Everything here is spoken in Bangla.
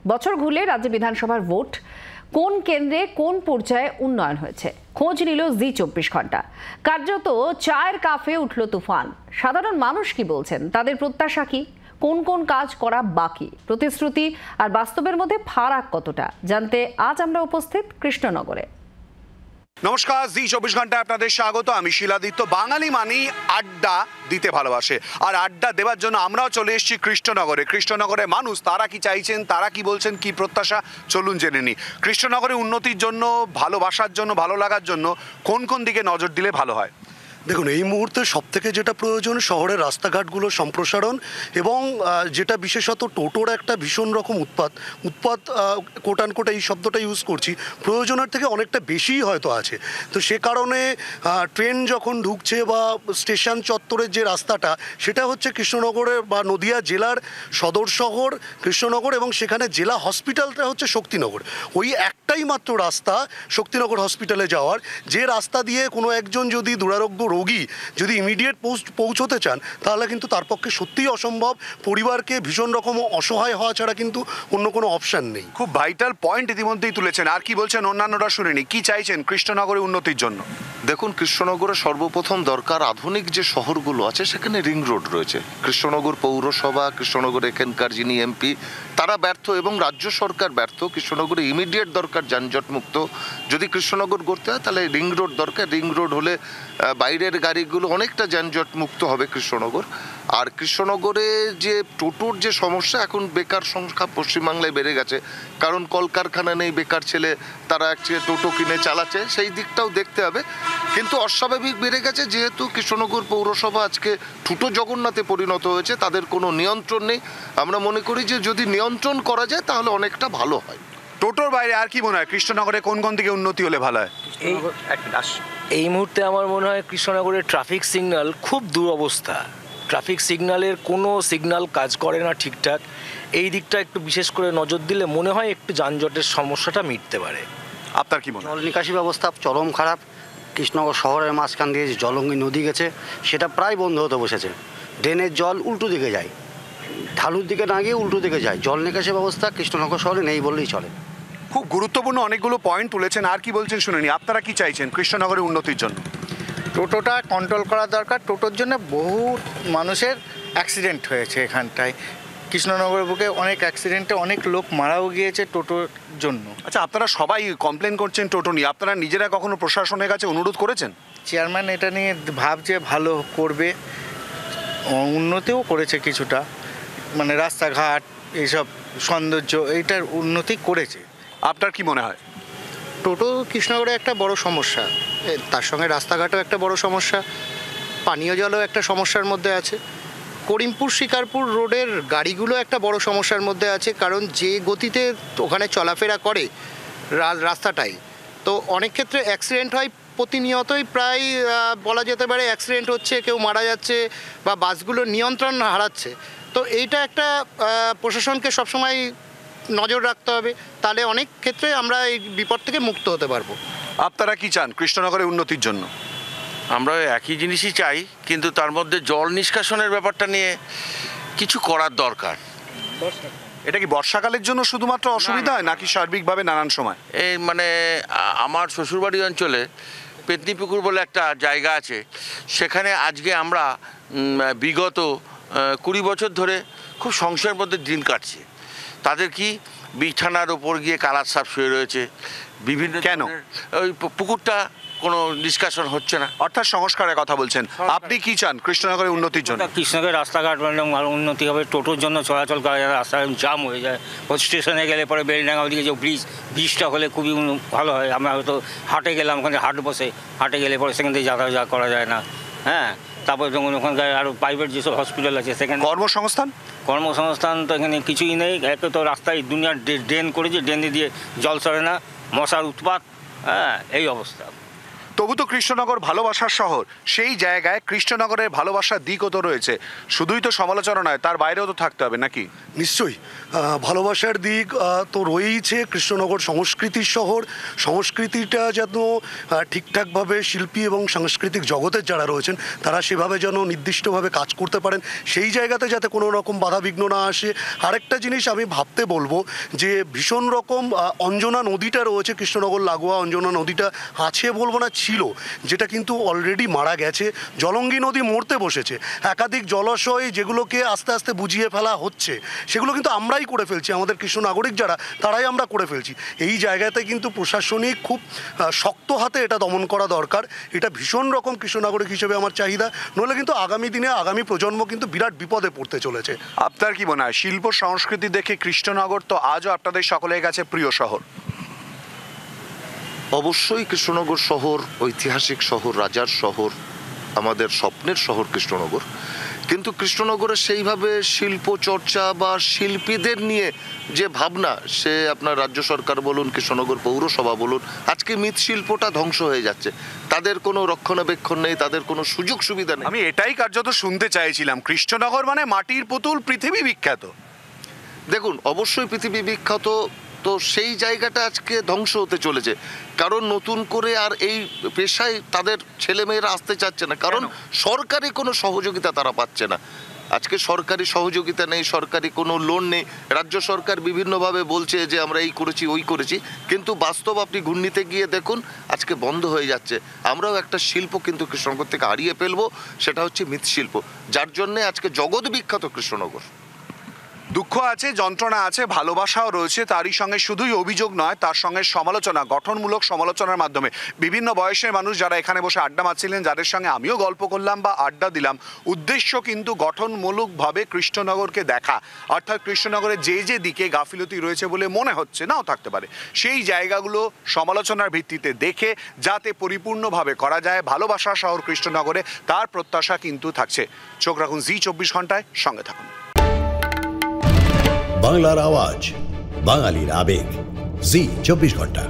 বছর ঘুরলে রাজ্য বিধানসভার ভোট কোন কেন্দ্রে কোন পর্যায়ে উন্নয়ন হয়েছে খোঁজ নিল জি24 ঘন্টা। কার্যত চায়ের কাফে উঠল তুফান। সাধারণ মানুষ কি বলছেন, তাদের প্রত্যাশা কি, কোন কোন কাজ করা বাকি, প্রতিশ্রুতি আর বাস্তবের মধ্যে ফারাক কতটা, জানতে আজ আমরা উপস্থিত কৃষ্ণনগরে। নমস্কার, জি24 ঘন্টা আপনাদের স্বাগত। আমি শিলাদিত্য। বাঙালি মানি আড্ডা দিতে ভালোবাসে, আর আড্ডা দেওয়ার জন্য আমরাও চলে এসেছি কৃষ্ণনগরে। কৃষ্ণনগরে মানুষ তারা কি চাইছেন, তারা কি বলছেন, কি প্রত্যাশা, চলুন জেনে নিই। কৃষ্ণনগরে উন্নতির জন্য, ভালোবাসার জন্য, ভালো লাগার জন্য কোন কোন দিকে নজর দিলে ভালো হয়? দেখুন, এই মুহূর্তে সবথেকে যেটা প্রয়োজন শহরের রাস্তাঘাটগুলো সম্প্রসারণ, এবং যেটা বিশেষত টোটোর একটা ভীষণ রকম উৎপাত কোট আনকোট এই শব্দটা ইউজ করছি, প্রয়োজনের থেকে অনেকটা বেশিই হয়তো আছে। তো সে কারণে ট্রেন যখন ঢুকছে বা স্টেশন চত্বরের যে রাস্তাটা, সেটা হচ্ছে কৃষ্ণনগরের বা নদিয়া জেলার সদর শহর কৃষ্ণনগর, এবং সেখানে জেলা হসপিটালটা হচ্ছে শক্তিনগর। ওই একটাই মাত্র রাস্তা শক্তিনগর হসপিটালে যাওয়ার, যে রাস্তা দিয়ে কোনো একজন যদি দুরারোগ্য রোগী যদি ইমিডিয়েট পৌঁছতে চান, তাহলে কিন্তু তার পক্ষে সত্যিই অসম্ভব। পরিবারকে ভীষণ রকম অসহায় হওয়া ছাড়া কিন্তু অন্য কোনো অপশান নেই। খুব ভাইটাল পয়েন্ট ইতিমধ্যেই তুলেছেন। আর কি বলছেন অন্যান্যরা শুনিনি, কি চাইছেন কৃষ্ণনগরের উন্নতির জন্য? দেখুন, কৃষ্ণনগরে সর্বপ্রথম দরকার আধুনিক যে শহরগুলো আছে সেখানে রিং রোড রয়েছে। কৃষ্ণনগর পৌরসভা, কৃষ্ণনগর এখানকার যিনি এমপি, তারা ব্যর্থ এবং রাজ্য সরকার ব্যর্থ। কৃষ্ণনগরে ইমিডিয়েট দরকার যানজট মুক্ত। যদি কৃষ্ণনগর করতে হয় তাহলে রিং রোড দরকার। রিং রোড হলে বাইরের গাড়িগুলো অনেকটা যানজট মুক্ত হবে কৃষ্ণনগর। আর কৃষ্ণনগরে যে টোটোর যে সমস্যা, এখন বেকার সংখ্যা পশ্চিমবাংলায় বেড়ে গেছে, কারণ কলকারখানা নেই, বেকার ছেলে তারা একটা টোটো কিনে চালাচ্ছে, সেই দিকটাও দেখতে হবে। কিন্তু অস্বাভাবিক বেড়ে গেছে, যেহেতু কৃষ্ণনগর পৌরসভা আজকে ঠুটো জগন্নাথে পরিণত হয়েছে, তাদের কোনো নিয়ন্ত্রণ নেই। আমরা মনে করি যে যদি নিয়ন্ত্রণ করা যায় তাহলে অনেকটা ভালো হয়। টোটোর বাইরে আর কি মনে হয় কৃষ্ণনগরে কোন কোন দিকে উন্নতি হলে ভালো হয়? এই মুহূর্তে আমার মনে হয় কৃষ্ণনগরের ট্রাফিক সিগন্যাল খুব দুরবস্থা। ট্রাফিক সিগন্যালের কোনো সিগন্যাল কাজ করে না ঠিকঠাক। এই দিকটা একটু বিশেষ করে নজর দিলে মনে হয় একটু যানজটের সমস্যাটা মিটতে পারে। আপনার কি মনে হয়? জল নিকাশি ব্যবস্থা চরম খারাপ। কৃষ্ণনগর শহরের মাঝখান দিয়ে যে জলঙ্গি নদী গেছে, সেটা প্রায় বন্ধ হতে বসেছে। ড্রেনের জল উল্টো দিকে যায়, ঢালুর দিকে না গিয়ে উল্টো দিকে যায়। জল নিকাশি ব্যবস্থা কৃষ্ণনগর শহরে নেই বললেই চলে। খুব গুরুত্বপূর্ণ অনেকগুলো পয়েন্ট তুলেছেন। আর কি বলছেন শুনিনি, আপনারা কি চাইছেন কৃষ্ণনগরের উন্নতির জন্য? টোটোটা কন্ট্রোল করা দরকার। টোটোর জন্য বহু মানুষের অ্যাক্সিডেন্ট হয়েছে এখানটায়। কৃষ্ণনগরের বুকে অনেক অ্যাক্সিডেন্টে অনেক লোক মারাও গিয়েছে টোটোর জন্য। আচ্ছা, আপনারা সবাই কমপ্লেন করছেন টোটো নিয়ে, আপনারা নিজেরা কখনো প্রশাসনের কাছে অনুরোধ করেছেন? চেয়ারম্যান এটা নিয়ে ভাবছে ভালো করবে, উন্নতিও করেছে কিছুটা, মানে রাস্তাঘাট এইসব সৌন্দর্য এইটার উন্নতি করেছে। আপনার কি মনে হয়? টোটো কৃষ্ণনগরে একটা বড় সমস্যা, তার সঙ্গে রাস্তাঘাটও একটা বড় সমস্যা, পানীয় জলও একটা সমস্যার মধ্যে আছে। করিমপুর শিকারপুর রোডের গাড়িগুলো একটা বড় সমস্যার মধ্যে আছে, কারণ যে গতিতে ওখানে চলাফেরা করে রাস্তাটাই, তো অনেক ক্ষেত্রে অ্যাক্সিডেন্ট হয় প্রতিনিয়তই। প্রায় বলা যেতে পারে অ্যাক্সিডেন্ট হচ্ছে, কেউ মারা যাচ্ছে বা বাসগুলো নিয়ন্ত্রণ হারাচ্ছে। তো এইটা একটা প্রশাসনকে সবসময় নজর রাখতে হবে, তাহলে অনেক ক্ষেত্রে আমরা এই বিপদ থেকে মুক্ত হতে পারবো। আপনারা কি চান কৃষ্ণনগরের উন্নতির জন্য? আমরা একই জিনিসই চাই, কিন্তু তার মধ্যে জল নিষ্কাশনের ব্যাপারটা নিয়ে কিছু করার দরকার। এটা কি বর্ষাকালের জন্য শুধুমাত্র অসুবিধা হয়, নাকি সার্বিকভাবে নানান সময়? এই মানে আমার শ্বশুরবাড়ি অঞ্চলে পেতনিপুকুর বলে একটা জায়গা আছে, সেখানে আজকে আমরা বিগত 20 বছর ধরে খুব সংশয়ের মধ্যে দিন কাটছে। তাদের কি বিছানার ওপর গিয়ে কালার সাপ শুয়ে রয়েছে বিভিন্ন। কেন? ওই পুকুরটা কোনো নিষ্কাশন হচ্ছে না, অর্থাৎ সংস্কারের কথা বলছেন। আপনি কি চান কৃষ্ণনগরের উন্নতির জন্য? কৃষ্ণনগরের রাস্তাঘাট ভালো উন্নতি হবে, টোটোর জন্য চলাচল করা যায়, রাস্তায় জাম হয়ে যায়। স্টেশনে গেলে পরে বেলডাঙ্গা ওদিকে যে ব্রিজটা হলে খুবই ভালো হয়। আমরা হয়তো হাটে গেলাম, ওখানে হাট বসে, হাটে গেলে পরে সেখান থেকে যাতায়াত করা যায় না। হ্যাঁ, তারপর যখন ওখানকার আরও প্রাইভেট যেসব হসপিটাল আছে সেখানে কর্মসংস্থান তো এখানে কিছুই নেই। একে তো রাস্তায় দুনিয়ার ড্রেন করেছে, ড্রেনে দিয়ে জল সরে না, মশার উৎপাত, হ্যাঁ, এই অবস্থা। তবু তো কৃষ্ণনগর ভালোবাসার শহর, সেই জায়গায় কৃষ্ণনগরের ভালোবাসার দিকও তো রয়েছে, শুধুই তো সমালোচনা নয়, তার বাইরেও তো থাকতে হবে নাকি? নিশ্চয়ই ভালোবাসার দিক তো রয়েইছে। কৃষ্ণনগর সংস্কৃতির শহর, সংস্কৃতিটা যেন ঠিকঠাকভাবে শিল্পী এবং সাংস্কৃতিক জগতের যারা রয়েছেন তারা সেভাবে যেন নির্দিষ্টভাবে কাজ করতে পারেন, সেই জায়গাতে যাতে কোনো রকম বাধাবিঘ্ন না আসে। আরেকটা জিনিস আমি ভাবতে বলবো যে ভীষণ রকম অঞ্জনা নদীটা রয়েছে, কৃষ্ণনগর লাগোয়া অঞ্জনা নদীটা আছে বলবো না, ছিল, যেটা কিন্তু অলরেডি মারা গেছে। জলঙ্গি নদী মরতে বসেছে, একাধিক জলাশয় যেগুলোকে আস্তে আস্তে বুঝিয়ে ফেলা হচ্ছে সেগুলো কিন্তু আমরাই করে ফেলছি, আমাদের কৃষ্ণ নাগরিক যারা তারাই আমরা করে ফেলছি। এই জায়গাতে কিন্তু প্রশাসনিক খুব শক্ত হাতে এটা দমন করা দরকার। এটা ভীষণ রকম কৃষ্ণ নাগরিক হিসেবে আমার চাহিদা, নইলে কিন্তু আগামী দিনে আগামী প্রজন্ম কিন্তু বিরাট বিপদে পড়তে চলেছে। আপনার কি মনে হয় শিল্প সংস্কৃতি দেখে কৃষ্ণনগর তো আজও আপনাদের সকলের কাছে প্রিয় শহর? অবশ্যই কৃষ্ণনগর শহর ঐতিহাসিক শহর, রাজার শহর, আমাদের স্বপ্নের শহর কৃষ্ণনগর। কিন্তু কৃষ্ণনগরে সেইভাবে শিল্প চর্চা বা শিল্পীদের নিয়ে যে ভাবনা, সে আপনার রাজ্য সরকার বলুন, কৃষ্ণনগর পৌরসভা বলুন, আজকে মৃৎশিল্পটা ধ্বংস হয়ে যাচ্ছে। তাদের কোনো রক্ষণাবেক্ষণ নেই, তাদের কোনো সুযোগ সুবিধা নেই। আমি এটাই কার্যত শুনতে চাইছিলাম, কৃষ্ণনগর মানে মাটির পুতুল, পৃথিবী বিখ্যাত। দেখুন, অবশ্যই পৃথিবী বিখ্যাত, তো সেই জায়গাটা আজকে ধ্বংস হতে চলেছে। কারণ নতুন করে আর এই পেশায় তাদের ছেলেমেয়েরা আসতে চাচ্ছে না, কারণ সরকারি কোনো সহযোগিতা তারা পাচ্ছে না। আজকে সরকারি সহযোগিতা নেই, সরকারি কোনো লোন নেই। রাজ্য সরকার বিভিন্নভাবে বলছে যে আমরা এই করেছি ওই করেছি, কিন্তু বাস্তব আপনি ঘূর্ণিতে গিয়ে দেখুন আজকে বন্ধ হয়ে যাচ্ছে। আমরাও একটা শিল্প কিন্তু কৃষ্ণনগর থেকে হারিয়ে ফেলবো, সেটা হচ্ছে মৃৎশিল্প, যার জন্যে আজকে জগৎ বিখ্যাত কৃষ্ণনগর। দুঃখ আছে, যন্ত্রণা আছে, ভালোবাসাও রয়েছে, তারই সঙ্গে শুধুই অভিযোগ নয়, তার সঙ্গে সমালোচনা, গঠনমূলক সমালোচনার মাধ্যমে বিভিন্ন বয়সের মানুষ যারা এখানে বসে আড্ডা মারছিলেন, যাদের সঙ্গে আমিও গল্প করলাম বা আড্ডা দিলাম, উদ্দেশ্য কিন্তু গঠনমূলকভাবে কৃষ্ণনগরকে দেখা, অর্থাৎ কৃষ্ণনগরের যে যে দিকে গাফিলতি রয়েছে বলে মনে হচ্ছে, নাও থাকতে পারে, সেই জায়গাগুলো সমালোচনার ভিত্তিতে দেখে যাতে পরিপূর্ণভাবে করা যায় ভালোবাসা শহর কৃষ্ণনগরে, তার প্রত্যাশা কিন্তু থাকছে। চোখ রাখুন জি24 ঘন্টায়, সঙ্গে থাকুন। বাংলার আওয়াজ, বাঙালির আবেগ, জি24 ঘন্টা।